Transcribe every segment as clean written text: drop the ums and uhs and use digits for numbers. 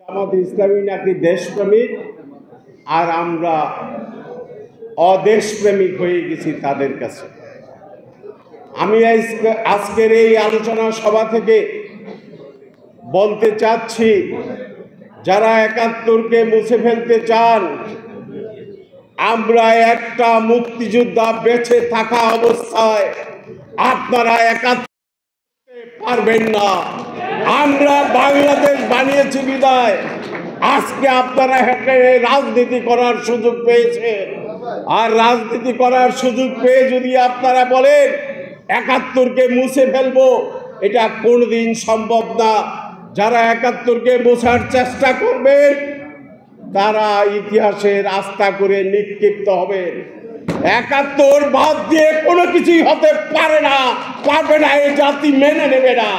আমাদের ইসলামী নাকি দেশপ্রেমিক আর আমরা অদেশপ্রেমিক হয়ে গেছি তাদের কাছে। আমি আজকের এই আলোচনা সভা থেকে বলতে চাচ্ছি, যারা ৭১কে মুছে ফেলতে চান, আমরা একটা মুক্তিযোদ্ধা বেঁচে থাকা অবস্থায় আপনারা ৭১ পারবেন না। আমরা বাংলাদেশ বানিয়েছি বিদায় আজকে আপনারা রাজনীতি করার সুযোগ পেয়েছেন। আর রাজনীতি করার সুযোগ পেয়ে যদি আপনারা বলেন ৭১কে মুছে ফেলবো, এটা কোনোদিন সম্ভব না। যারা ৭১কে মোছার চেষ্টা করবেন তারা ইতিহাসে রাস্তা করে নিক্ষিপ্ত হবে। ৭১ বাদ দিয়ে কোনো কিছুই হতে পারে না, পারবে না, এই জাতি মেনে নেবে না।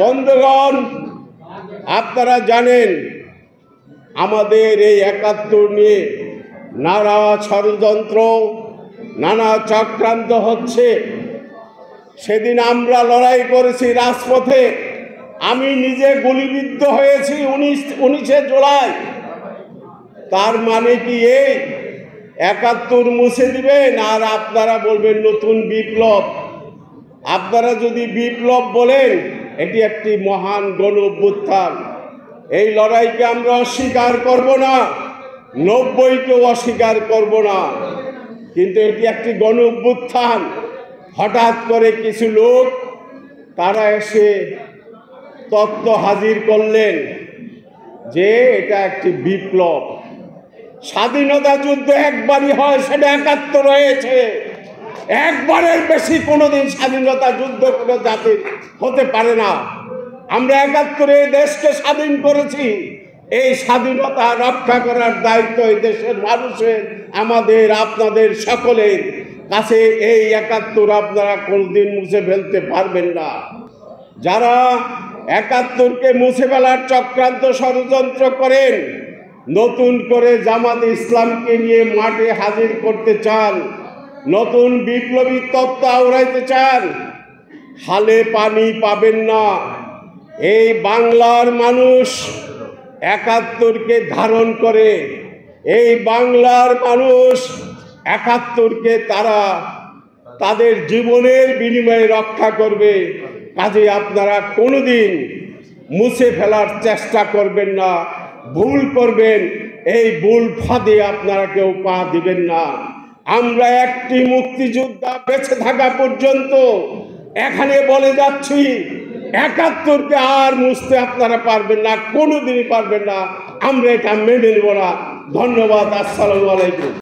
বন্ধুগণ, আপনারা জানেন আমাদের এই ৭১ নিয়ে নানা ষড়যন্ত্র, নানা চক্রান্ত হচ্ছে। সেদিন আমরা লড়াই করেছি রাজপথে, আমি নিজে গুলিবিদ্ধ হয়েছি 19শে জুলাই। তার মানে কি এই ৭১ মুছে দিবেন আর আপনারা বলবেন নতুন বিপ্লব? আপনারা যদি বিপ্লব বলেন, এটি একটি মহান গণ অভ্যুত্থান। এই লড়াইকে আমরা অস্বীকার করব না, ৯০কেও অস্বীকার করব না, কিন্তু এটি একটি গণ অভ্যুত্থান। হঠাৎ করে কিছু লোক তারা এসে তত্ত্ব হাজির করলেন যে এটা একটি বিপ্লব। স্বাধীনতা যুদ্ধ একবারই হয়, সেটা ৭১ হয়েছে। একবারের বেশি কোনোদিন স্বাধীনতা যুদ্ধ কোনো জাতির হতে পারে না। আমরা ৭১ দেশকে স্বাধীন করেছি। এই স্বাধীনতা রক্ষা করার দায়িত্ব এই দেশের মানুষের, আমাদের, আপনাদের সকলের কাছে। এই ৭১ আপনারা কোনোদিন মুছে ফেলতে পারবেন না। যারা ৭১কে মুছে ফেলার চক্রান্ত ষড়যন্ত্র করেন, নতুন করে জামাত ইসলামকে নিয়ে মাঠে হাজির করতে চান, নতুন বিপ্লবী তত্ত্ব আওড়াইতে চান, হালে পানি পাবেন না। এই বাংলার মানুষ ৭১কে ধারণ করে, এই বাংলার মানুষ ৭১কে তারা তাদের জীবনের বিনিময়ে রক্ষা করবে। কাজে আপনারা কোনোদিন মুছে ফেলার চেষ্টা করবেন না। ভুল করবেন, এই ভুল ফাঁদে আপনারা কেউ পা দিবেন না। আমরা একটি মুক্তিযোদ্ধা বেঁচে থাকা পর্যন্ত এখানে বলে যাচ্ছি, ৭১কে আর মুছতে আপনারা পারবেন না, কোনোদিনই পারবেন না। আমরা এটা মেনে নেব না। ধন্যবাদ। আসসালামু আলাইকুম।